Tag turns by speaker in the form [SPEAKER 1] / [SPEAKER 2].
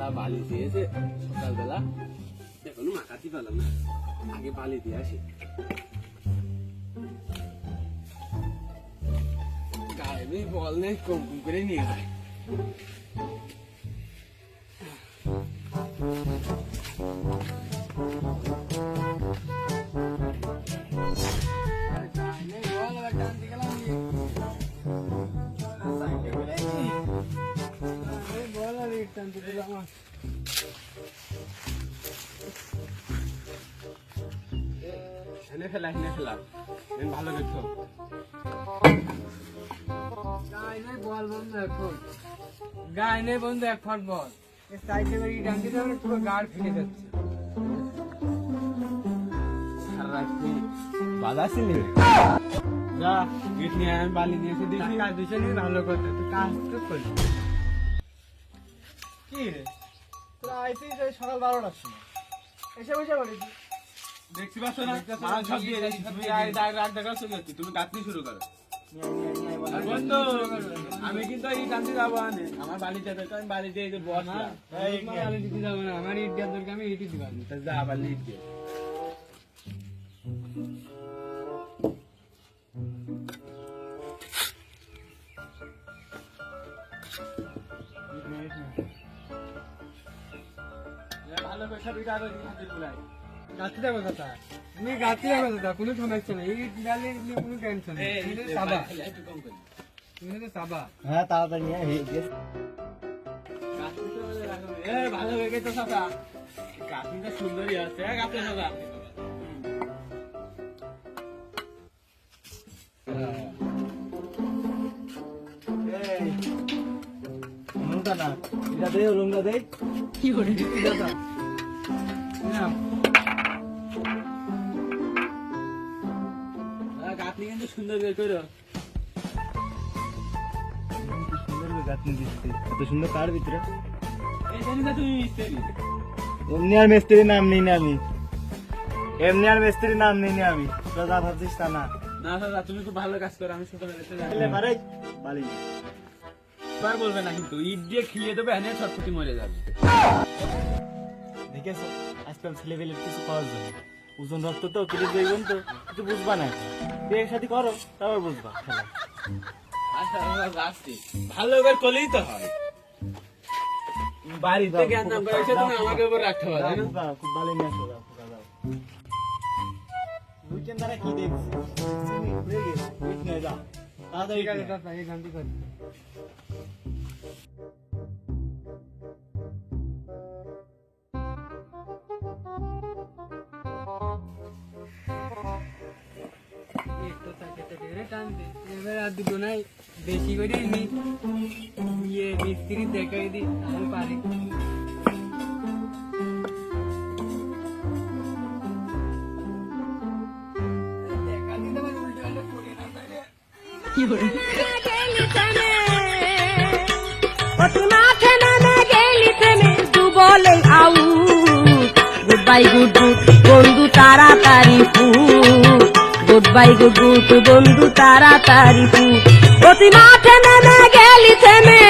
[SPEAKER 1] শালা বালি দিয়েছে সকালবেলা, এখনো মাখাতে পারলাম না, আগে বালি দিয়ে আসি। গায়ে বল নেই, কম কম করে নিয়ে যায়। এনে ফেলা ভালো দেখো।
[SPEAKER 2] গায়ে নেই বন্ধু, এক ফাট বল সাইডে বাড়ি ডান্ডি যাবে, পুরো গাড় ফেলে যাচ্ছে।
[SPEAKER 1] বাধা ছিল যা গিট নিয়ে আমি বালি নিয়ে এসে দিচ্ছি।
[SPEAKER 2] কাজ দিচ্ছে নি, ভালো কথা, তুই কাজ তো করলি। কি রে তোরা আইসিস সকাল 12টার সময় এসে বসে পড়েছি,
[SPEAKER 1] দেখছি পাচ্ছ না মাল সব দিয়ে দিচ্ছি, তুমি রাগ দেখা চলে যাচ্ছি, তুমি কাটনি শুরু করো। আর বন্ধু আমি কিন্তু এই কান্তি যাবো আনে, আমার বাড়িতে আমি বাড়িতে এই যে বস না,
[SPEAKER 2] বালি দিতে যাবো না, আমার ইট দেওয়ার দরকার, আমি ইটই দিবা না।
[SPEAKER 1] যা আবার লিট দিয়ে ভালো করে সব ইটা বলাই।
[SPEAKER 2] গাছি যাবো দাদা, তুমি গাছি যাবো দাদা, কোনো সমস্যা নেই, ইট ডালে নিয়ে কোনো টেনশন নেই। তুমি তো সাবা, তুমি তো সাবা।
[SPEAKER 3] হ্যাঁ তাড়াতাড়ি নিয়ে
[SPEAKER 1] ভালো হয়ে গেছে সাদা, গাছটা সুন্দরই আছে গাছে সাদা।
[SPEAKER 3] লঙ্কা না এটা দে, লঙ্কা দে।
[SPEAKER 2] কি করে দাদা
[SPEAKER 1] গাছনি কিন্তু সুন্দর বের করো।
[SPEAKER 3] সুন্দর গাছ দিচ্ছে, এত সুন্দর কার ভিতরে।
[SPEAKER 1] এই জানি না তুমি মিস্ত্রি,
[SPEAKER 3] এমনি আর মিস্ত্রির নাম নেই না আমি, এমনি আর মিস্ত্রির নাম নেই না আমি, তোরা যা ভাবছিস তা না।
[SPEAKER 1] না দাদা তুমি খুব ভালো কাজ করো, আমি সকালে
[SPEAKER 3] এলে মারে বালি
[SPEAKER 1] আর বলবে না, কিন্তু ইট দিয়ে খিলিয়ে দেবে, এনে ছটফটি মরে যাবে।
[SPEAKER 3] দেখেছো আজকাল ছেলেবেলের কিছু পাওয়া যাবে, ওজন রক্ত তো কেটে যাইবেন তো কিছু বুঝবা না, বিয়ের সাথে করো তারপর বুঝবা খেলা।
[SPEAKER 1] আচ্ছা আসছি, ভালো করে করলেই তো হয়। বাড়িতে জ্ঞান নাম করেছে তুমি আমাকে উপর রাখতে পারো না।
[SPEAKER 3] খুব ভালো নিয়ে আসো, যাও বুঝছেন তারা কি দেখছি ঘুরে গেছে, নিয়ে যাও তাড়াতাড়ি
[SPEAKER 2] ঠিক আছে দাদা, এই গানটি করি। একটু তাকে তাকে রে টান দে, এবার আর দুটো নাই, বেশি করে ইয়ে মিস্ত্রি দেখাই দি, আমি পারি।
[SPEAKER 4] গুড বাই গুড বন্ধু তাড়াতাড়ি গুড বাই গুড বন্ধু তাড়াতাড়ি অতি মাঠে নেমে গেলি থেমে।